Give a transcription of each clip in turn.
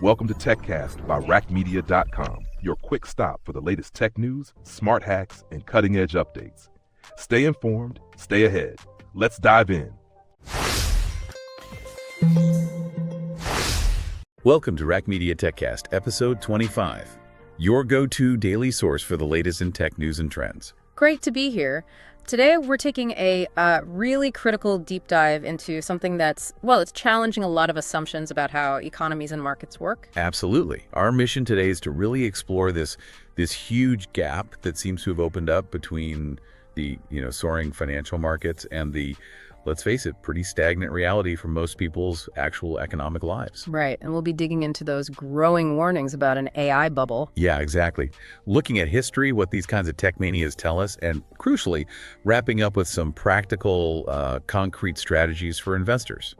Welcome to TechCast by Raqmedia.com, your quick stop for the latest tech news, smart hacks, and cutting-edge updates. Stay informed, stay ahead. Let's dive in. Welcome to Raqmedia TechCast, episode 25, your go-to daily source for the latest in tech news and trends. Great to be here. Today, we're taking a really critical deep dive into something that's, it's challenging a lot of assumptions about how economies and markets work. Absolutely. Our mission today is to really explore this huge gap that seems to have opened up between the, soaring financial markets and the, let's face it, pretty stagnant reality for most people's actual economic lives. Right, and we'll be digging into those growing warnings about an AI bubble. Yeah, exactly. Looking at history, what these kinds of tech manias tell us, and crucially, wrapping up with some practical, concrete strategies for investors.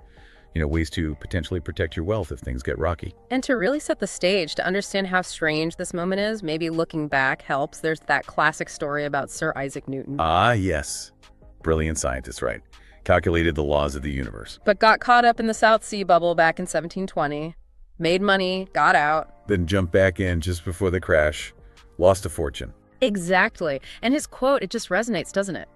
Ways to potentially protect your wealth if things get rocky. And to really set the stage, to understand how strange this moment is, maybe looking back helps. There's that classic story about Sir Isaac Newton. Ah, yes. Brilliant scientist, right? Calculated the laws of the universe. But got caught up in the South Sea bubble back in 1720, made money, got out. Then jumped back in just before the crash, lost a fortune. Exactly. And his quote, it just resonates, doesn't it?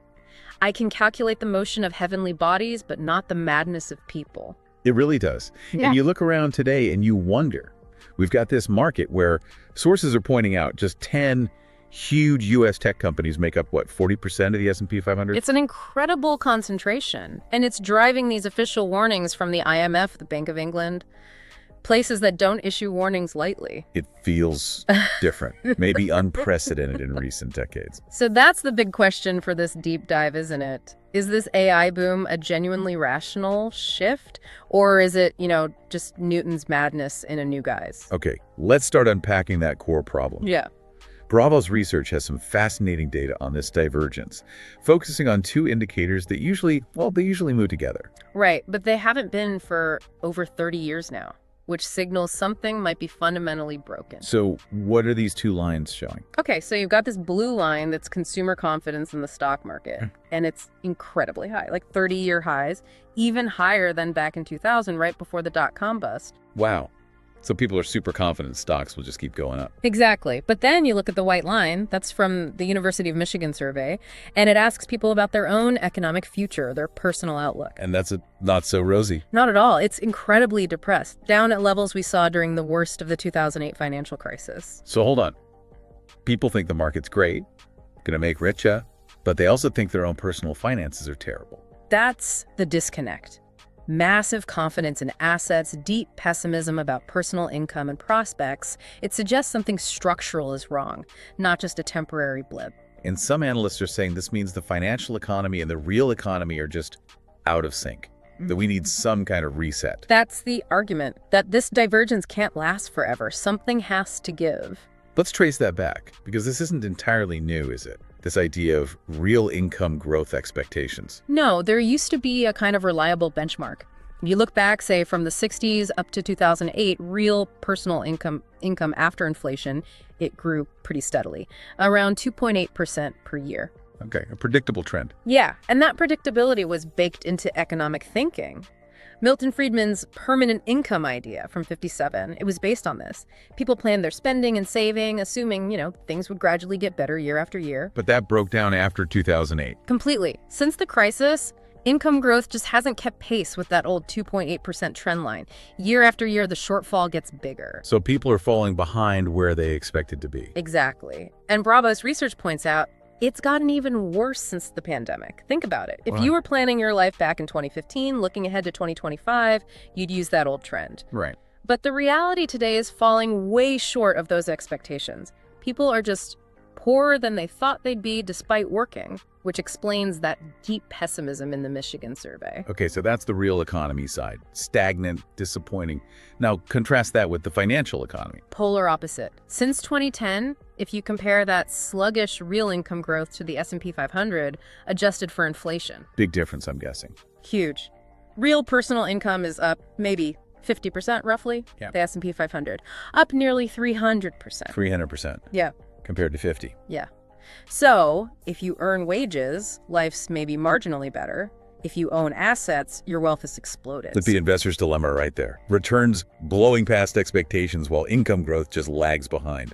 I can calculate the motion of heavenly bodies, but not the madness of people. It really does. Yeah. And you look around today and you wonder, we've got this market where sources are pointing out just 10 huge U.S. tech companies make up, 40% of the S&P 500? It's an incredible concentration, and it's driving these official warnings from the IMF, the Bank of England, places that don't issue warnings lightly. It feels different, maybe unprecedented in recent decades. So that's the big question for this deep dive, isn't it? Is this AI boom a genuinely rational shift, or is it, just Newton's madness in a new guise? Okay, let's start unpacking that core problem. Yeah. Bravo's research has some fascinating data on this divergence, focusing on two indicators that usually move together. Right, but they haven't been for over 30 years now, which signals something might be fundamentally broken. So what are these two lines showing? Okay, so you've got this blue line that's consumer confidence in the stock market, and it's incredibly high, like 30-year highs, even higher than back in 2000, right before the dot-com bust. Wow. So people are super confident stocks will just keep going up. Exactly. But then you look at the white line, that's from the University of Michigan survey, and it asks people about their own economic future, their personal outlook. And that's not so rosy. Not at all. It's incredibly depressed, down at levels we saw during the worst of the 2008 financial crisis. So hold on. People think the market's great, gonna make richer, but they also think their own personal finances are terrible. That's the disconnect. Massive confidence in assets, deep pessimism about personal income and prospects. It suggests something structural is wrong, not just a temporary blip. And some analysts are saying this means the financial economy and the real economy are just out of sync, that we need some kind of reset. That's the argument, that this divergence can't last forever. Something has to give. Let's trace that back, because this isn't entirely new, is it? This idea of real income growth expectations. No, there used to be a kind of reliable benchmark. If you look back, say, from the 60s up to 2008, real personal income after inflation, it grew pretty steadily, around 2.8% per year. Okay, a predictable trend. Yeah, and that predictability was baked into economic thinking. Milton Friedman's permanent income idea from '57, it was based on this. People planned their spending and saving, assuming, things would gradually get better year after year. But that broke down after 2008. Completely. Since the crisis, income growth just hasn't kept pace with that old 2.8% trend line. Year after year, the shortfall gets bigger. So people are falling behind where they expected to be. Exactly. And Bravo's research points out, it's gotten even worse since the pandemic. Think about it. If you were planning your life back in 2015, looking ahead to 2025, you'd use that old trend. Right. But the reality today is falling way short of those expectations. People are just poorer than they thought they'd be despite working, which explains that deep pessimism in the Michigan survey. Okay, so that's the real economy side. Stagnant, disappointing. Now, contrast that with the financial economy. Polar opposite. Since 2010, if you compare that sluggish real income growth to the S&P 500, adjusted for inflation. Big difference, I'm guessing. Huge. Real personal income is up maybe 50% roughly, Yeah. the S&P 500. Up nearly 300%. 300%. Yeah. Compared to 50. Yeah. So, if you earn wages, life's maybe marginally better. If you own assets, your wealth has exploded. The investor's dilemma right there. Returns blowing past expectations while income growth just lags behind.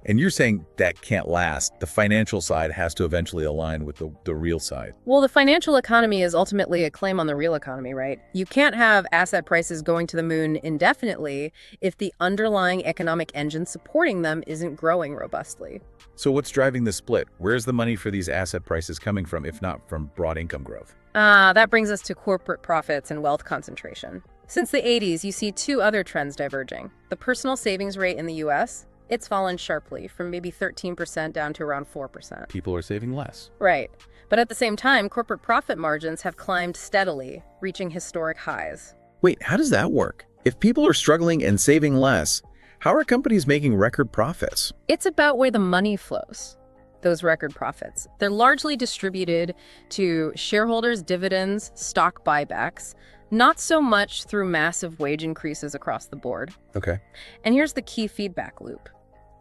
And you're saying that can't last. The financial side has to eventually align with the real side. Well, the financial economy is ultimately a claim on the real economy, right? You can't have asset prices going to the moon indefinitely if the underlying economic engine supporting them isn't growing robustly. So what's driving the split? Where's the money for these asset prices coming from, if not from broad income growth? That brings us to corporate profits and wealth concentration. Since the 80s, you see two other trends diverging. The personal savings rate in the U.S., it's fallen sharply from maybe 13% down to around 4%. People are saving less. Right. But at the same time, corporate profit margins have climbed steadily, reaching historic highs. Wait, how does that work? If people are struggling and saving less, how are companies making record profits? It's about where the money flows, those record profits. They're largely distributed to shareholders, dividends, stock buybacks, not so much through massive wage increases across the board. Okay. And here's the key feedback loop.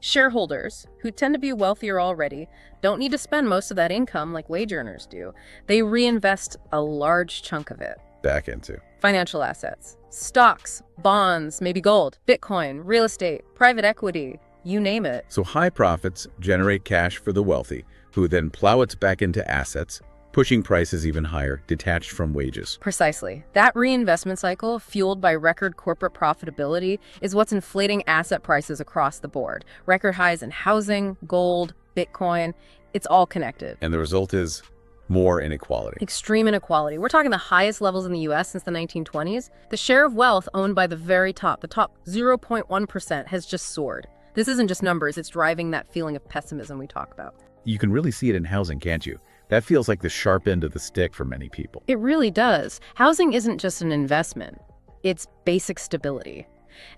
Shareholders, who tend to be wealthier already, don't need to spend most of that income like wage earners do. They reinvest a large chunk of it. Back into Financial assets, stocks, bonds, maybe gold, Bitcoin, real estate, private equity, you name it. So high profits generate cash for the wealthy, who then plow it back into assets, pushing prices even higher, detached from wages. Precisely. That reinvestment cycle, fueled by record corporate profitability, is what's inflating asset prices across the board. Record highs in housing, gold, Bitcoin, it's all connected. And the result is more inequality. Extreme inequality. We're talking the highest levels in the U.S. since the 1920s. The share of wealth owned by the very top, the top 0.1%, has just soared. This isn't just numbers, it's driving that feeling of pessimism we talk about. You can really see it in housing, can't you? That feels like the sharp end of the stick for many people. It really does. Housing isn't just an investment, it's basic stability.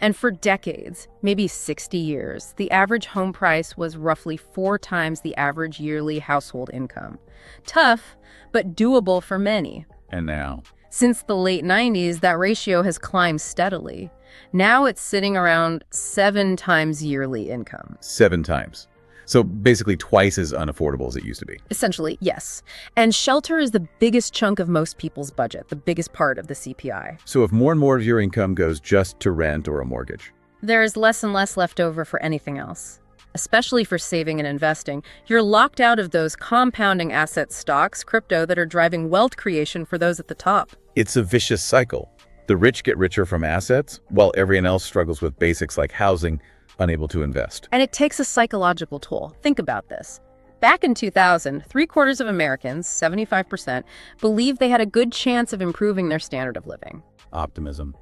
And for decades, maybe 60 years, the average home price was roughly 4 times the average yearly household income. Tough, but doable for many. And now? Since the late 90s, that ratio has climbed steadily. Now it's sitting around 7 times yearly income. 7 times. So basically twice as unaffordable as it used to be. Essentially, yes. And shelter is the biggest chunk of most people's budget, the biggest part of the CPI. So if more and more of your income goes just to rent or a mortgage, There is less and less left over for anything else, especially for saving and investing. You're locked out of those compounding asset stocks, crypto, that are driving wealth creation for those at the top. it's a vicious cycle. The rich get richer from assets, while everyone else struggles with basics like housing, unable to invest. And it takes a psychological toll. Think about this. Back in 2000, 3/4 of Americans, 75%, believed they had a good chance of improving their standard of living. Optimism.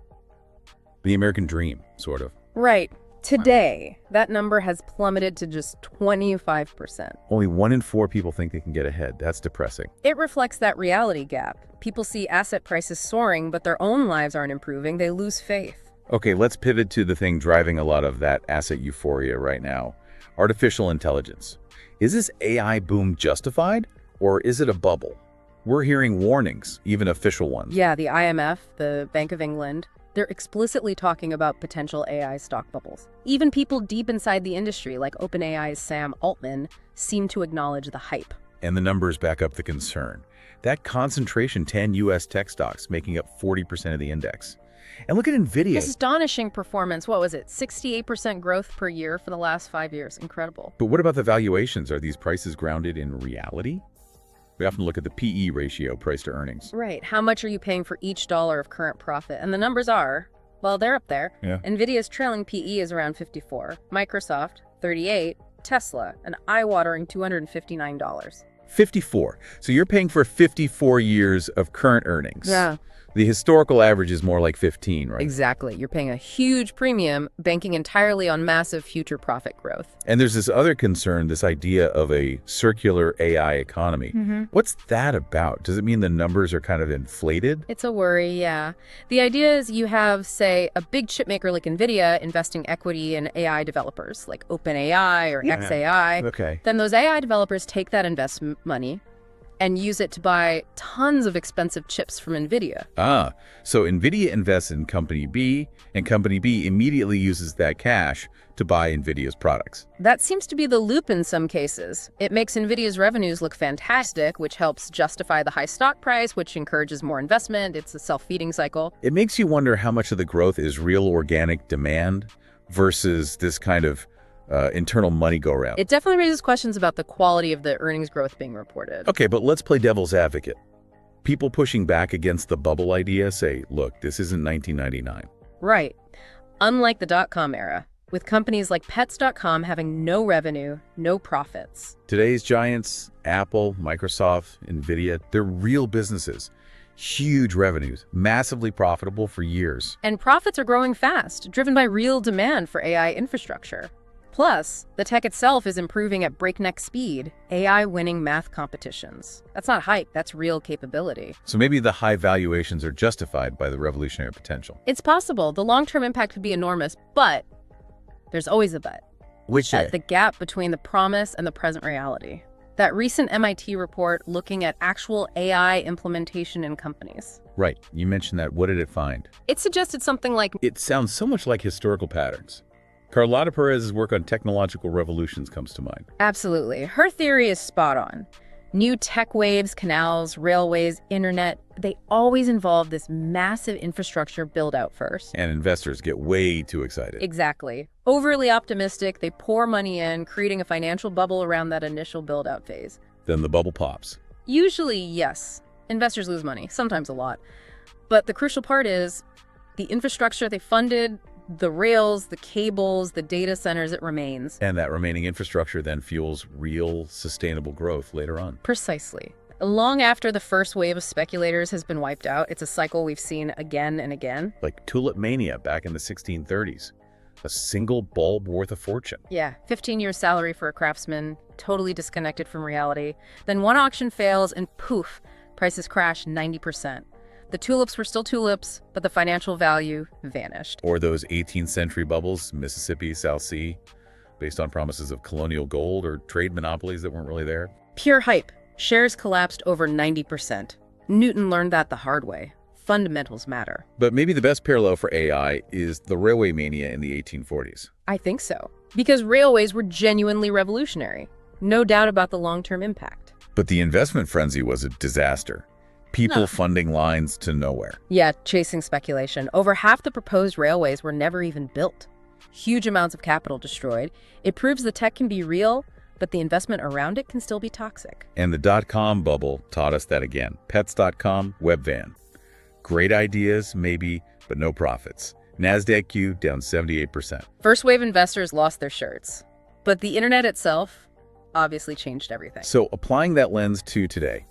The American dream, sort of. Right. Today, that number has plummeted to just 25%. Only 1 in 4 people think they can get ahead. That's depressing. It reflects that reality gap. People see asset prices soaring, but their own lives aren't improving. They lose faith. Okay, let's pivot to the thing driving a lot of that asset euphoria right now. Artificial intelligence. Is this AI boom justified, or is it a bubble? We're hearing warnings, even official ones. Yeah, the IMF, the Bank of England, they're explicitly talking about potential AI stock bubbles. Even people deep inside the industry, like OpenAI's Sam Altman, seem to acknowledge the hype. And the numbers back up the concern. That concentration, 10 U.S. tech stocks, making up 40% of the index. And look at NVIDIA. Astonishing performance. What was it? 68% growth per year for the last 5 years. Incredible. But what about the valuations? Are these prices grounded in reality? We often look at the PE ratio, price to earnings. Right. How much are you paying for each dollar of current profit? And the numbers are, well, they're up there. Yeah. NVIDIA's trailing PE is around 54. Microsoft, 38. Tesla, an eye-watering $259. 54. So you're paying for 54 years of current earnings. Yeah. The historical average is more like 15, right? Exactly. You're paying a huge premium, banking entirely on massive future profit growth. And there's this other concern, this idea of a circular AI economy. What's that about? Does it mean the numbers are kind of inflated? It's a worry, yeah. The idea is you have, say, a big chipmaker like NVIDIA investing equity in AI developers like OpenAI or XAI. Okay. Then those AI developers take that investment money and use it to buy tons of expensive chips from NVIDIA. So NVIDIA invests in Company B, and Company B immediately uses that cash to buy NVIDIA's products. That seems to be the loop in some cases. It makes NVIDIA's revenues look fantastic, which helps justify the high stock price, which encourages more investment. It's a self-feeding cycle. It makes you wonder how much of the growth is real organic demand versus this kind of internal money go-round. It definitely raises questions about the quality of the earnings growth being reported. Okay, but let's play devil's advocate. People pushing back against the bubble idea say, look, this isn't 1999. Right. Unlike the dot-com era, with companies like Pets.com having no revenue, no profits. Today's giants, Apple, Microsoft, NVIDIA, they're real businesses. Huge revenues, massively profitable for years. And profits are growing fast, driven by real demand for AI infrastructure. Plus, the tech itself is improving at breakneck speed, AI winning math competitions. That's not hype, that's real capability. So maybe the high valuations are justified by the revolutionary potential. It's possible. The long-term impact could be enormous, but there's always a but. Which The gap between the promise and the present reality. That recent MIT report looking at actual AI implementation in companies. Right, you mentioned that. What did it find? It suggested something like, It sounds so much like historical patterns. Carlota Perez's work on technological revolutions comes to mind. absolutely. Her theory is spot on. New tech waves, canals, railways, internet, they always involve this massive infrastructure build-out first. And investors get way too excited. Exactly. Overly optimistic, they pour money in, creating a financial bubble around that initial build-out phase. Then the bubble pops. Usually, yes, investors lose money, sometimes a lot. But the crucial part is the infrastructure they funded, the rails, the cables, the data centers, it remains. And that remaining infrastructure then fuels real, sustainable growth later on. Precisely. Long after the first wave of speculators has been wiped out, it's a cycle we've seen again and again. Like tulip mania back in the 1630s. A single bulb worth a fortune. Yeah, 15 years salary for a craftsman, totally disconnected from reality. Then one auction fails and poof, prices crash 90%. The tulips were still tulips, but the financial value vanished. Or those 18th century bubbles, Mississippi, South Sea, based on promises of colonial gold or trade monopolies that weren't really there. Pure hype. Shares collapsed over 90%. Newton learned that the hard way. Fundamentals matter. But maybe the best parallel for AI is the railway mania in the 1840s. I think so. Because railways were genuinely revolutionary. No doubt about the long-term impact. But the investment frenzy was a disaster. People funding lines to nowhere. Yeah, chasing speculation. Over half the proposed railways were never even built. Huge amounts of capital destroyed. It proves the tech can be real, but the investment around it can still be toxic. And the dot-com bubble taught us that again. Pets.com, Webvan. Great ideas, maybe, but no profits. NASDAQ Q down 78%. First wave investors lost their shirts. But the internet itself obviously changed everything. So applying that lens to today,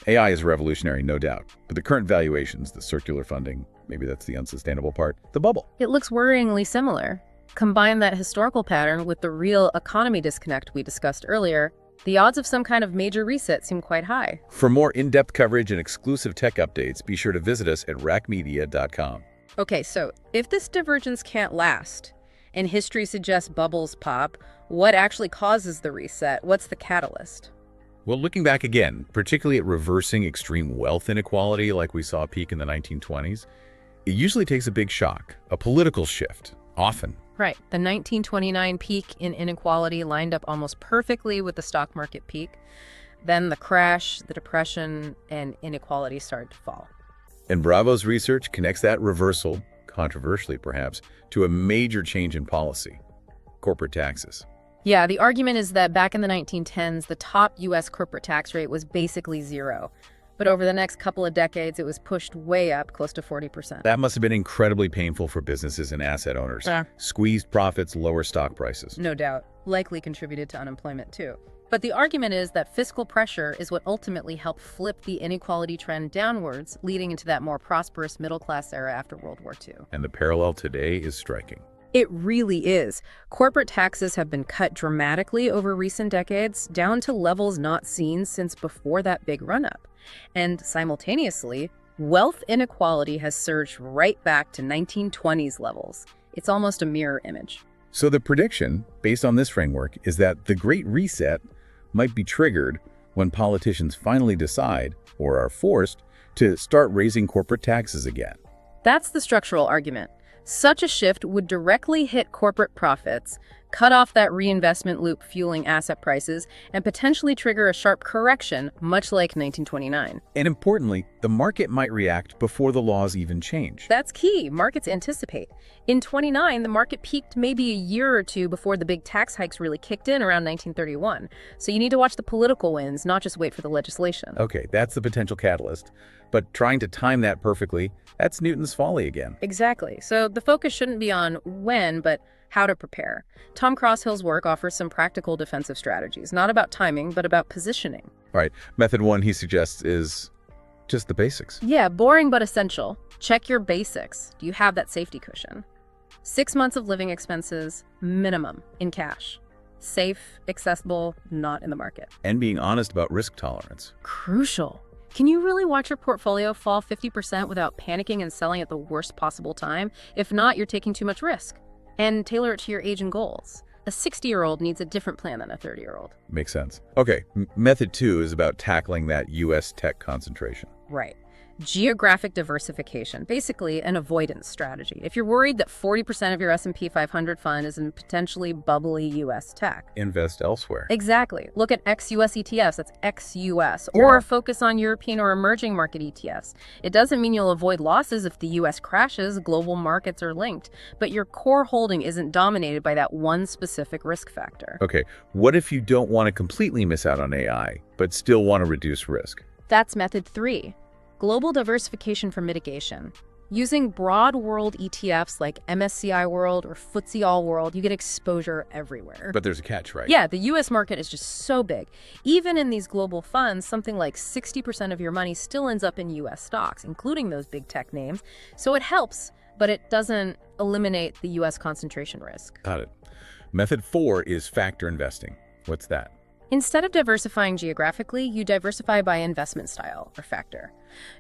AI is revolutionary, no doubt. But the current valuations, the circular funding, maybe that's the unsustainable part, the bubble. It looks worryingly similar. Combine that historical pattern with the real economy disconnect we discussed earlier, the odds of some kind of major reset seem quite high. For more in-depth coverage and exclusive tech updates, be sure to visit us at Raqmedia.com. Okay, so if this divergence can't last, and history suggests bubbles pop, what actually causes the reset? What's the catalyst? Well, looking back again, particularly at reversing extreme wealth inequality like we saw peak in the 1920s, it usually takes a big shock, a political shift, often. Right. The 1929 peak in inequality lined up almost perfectly with the stock market peak. Then the crash, the depression, and inequality started to fall. And Bravo's research connects that reversal, controversially perhaps, to a major change in policy, corporate taxes. Yeah, the argument is that back in the 1910s, the top U.S. corporate tax rate was basically zero. But over the next couple of decades, it was pushed way up, close to 40%. That must have been incredibly painful for businesses and asset owners. Squeezed profits, lower stock prices. No doubt. Likely contributed to unemployment, too. But the argument is that fiscal pressure is what ultimately helped flip the inequality trend downwards, leading into that more prosperous middle-class era after World War II. And the parallel today is striking. It really is. Corporate taxes have been cut dramatically over recent decades, down to levels not seen since before that big run-up. And simultaneously, wealth inequality has surged right back to 1920s levels. It's almost a mirror image. So the prediction, based on this framework, is that the Great Reset might be triggered when politicians finally decide, or are forced, to start raising corporate taxes again. That's the structural argument. Such a shift would directly hit corporate profits, cut off that reinvestment loop fueling asset prices, and potentially trigger a sharp correction, much like 1929. And importantly, the market might react before the laws even change. That's key. Markets anticipate. In 29, the market peaked maybe a year or two before the big tax hikes really kicked in around 1931. So you need to watch the political winds, not just wait for the legislation. Okay, that's the potential catalyst. But trying to time that perfectly, that's Newton's folly again. Exactly. So the focus shouldn't be on when, but how to prepare. Tom Crosshill's work offers some practical defensive strategies, not about timing, but about positioning. All right, method 1 he suggests is just the basics. Yeah, boring but essential. Check your basics. Do you have that safety cushion? 6 months of living expenses, minimum, in cash. Safe, accessible, not in the market. And being honest about risk tolerance. Crucial. Can you really watch your portfolio fall 50% without panicking and selling at the worst possible time? If not, you're taking too much risk. And tailor it to your age and goals. A 60-year-old needs a different plan than a 30-year-old. Makes sense. Okay, method 2 is about tackling that U.S. tech concentration. Right. Geographic diversification, basically an avoidance strategy. If you're worried that 40% of your S&P 500 fund is in potentially bubbly U.S. tech. Invest elsewhere. Exactly. Look at ex-U.S. ETFs, that's ex-U.S., or focus on European or emerging market ETFs. It doesn't mean you'll avoid losses if the U.S. crashes, global markets are linked, but your core holding isn't dominated by that one specific risk factor. Okay, what if you don't want to completely miss out on AI, but still want to reduce risk? That's method 3. Global diversification for mitigation. Using broad world ETFs like MSCI World or FTSE All World, you get exposure everywhere. But there's a catch, right? Yeah, the US market is just so big. Even in these global funds, something like 60% of your money still ends up in US stocks, including those big tech names. So it helps, but it doesn't eliminate the US concentration risk. Got it. Method 4 is factor investing. What's that? Instead of diversifying geographically, you diversify by investment style or factor.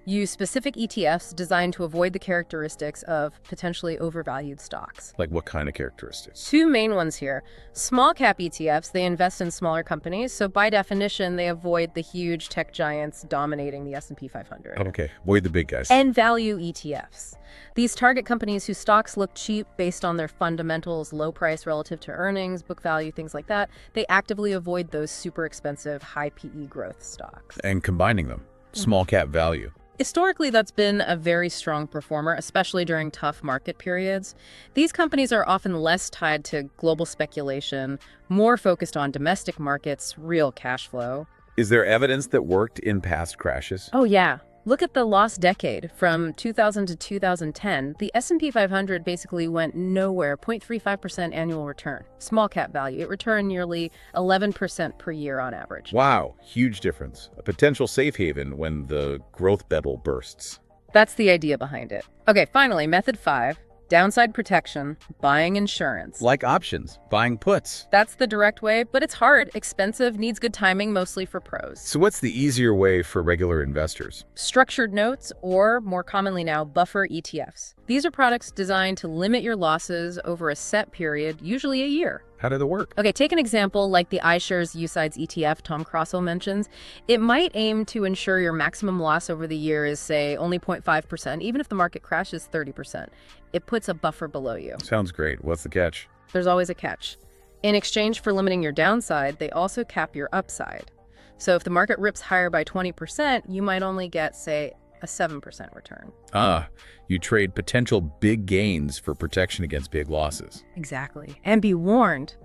Use specific ETFs designed to avoid the characteristics of potentially overvalued stocks. Like what kind of characteristics? 2 main ones here. Small cap ETFs, they invest in smaller companies, so by definition, they avoid the huge tech giants dominating the S&P 500. Okay, avoid the big guys. And value ETFs. These target companies whose stocks look cheap based on their fundamentals, low price relative to earnings, book value, things like that. They actively avoid those super expensive, high PE growth stocks. And combining them. Small cap value. Historically, that's been a very strong performer, especially during tough market periods. These companies are often less tied to global speculation, more focused on domestic markets, real cash flow. Is there evidence that worked in past crashes? Oh, yeah. Look at the lost decade. From 2000 to 2010, the S&P 500 basically went nowhere, 0.35% annual return. Small cap value, it returned nearly 11% per year on average. Wow, huge difference. A potential safe haven when the growth bubble bursts. That's the idea behind it. Okay, finally, method 5. Downside protection, buying insurance. Like options, buying puts. That's the direct way, but it's hard, expensive, needs good timing, mostly for pros. So what's the easier way for regular investors? Structured notes, or more commonly now, buffer ETFs. These are products designed to limit your losses over a set period, usually a year. How do they work? Okay, take an example like the iShares UCITS ETF Tom Crosshall mentions. It might aim to ensure your maximum loss over the year is, say, only 0.5%, even if the market crashes 30%. It puts a buffer below you. Sounds great. What's the catch? There's always a catch. In exchange for limiting your downside, they also cap your upside. So if the market rips higher by 20%, you might only get, say, a 7% return. Ah, you trade potential big gains for protection against big losses. Exactly. And be warned,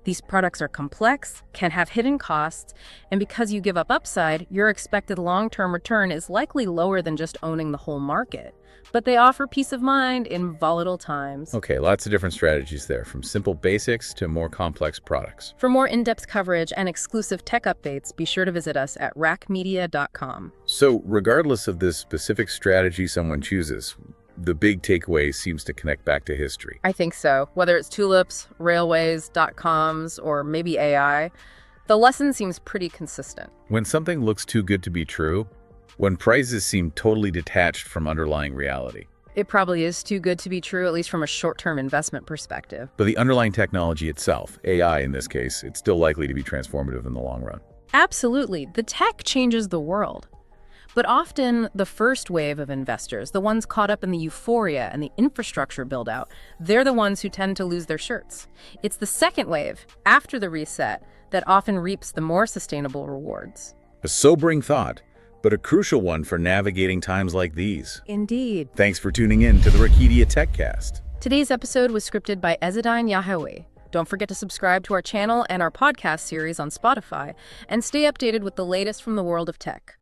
these products are complex, can have hidden costs, and because you give up upside, your expected long-term return is likely lower than just owning the whole market. But they offer peace of mind in volatile times. Okay, lots of different strategies there, from simple basics to more complex products. For more in-depth coverage and exclusive tech updates, be sure to visit us at Raqmedia.com. So regardless of the specific strategy someone chooses, the big takeaway seems to connect back to history. I think so. Whether it's tulips, railways, dot-coms, or maybe AI, the lesson seems pretty consistent. When something looks too good to be true, when prices seem totally detached from underlying reality. It probably is too good to be true, at least from a short-term investment perspective. But the underlying technology itself, AI in this case, it's still likely to be transformative in the long run. Absolutely. The tech changes the world. But often, the first wave of investors, the ones caught up in the euphoria and the infrastructure build-out, they're the ones who tend to lose their shirts. It's the second wave, after the reset, that often reaps the more sustainable rewards. A sobering thought, but a crucial one for navigating times like these. Indeed. Thanks for tuning in to the Raqmedia TechCast. Today's episode was scripted by Ezadine Yahawi. Don't forget to subscribe to our channel and our podcast series on Spotify, and stay updated with the latest from the world of tech.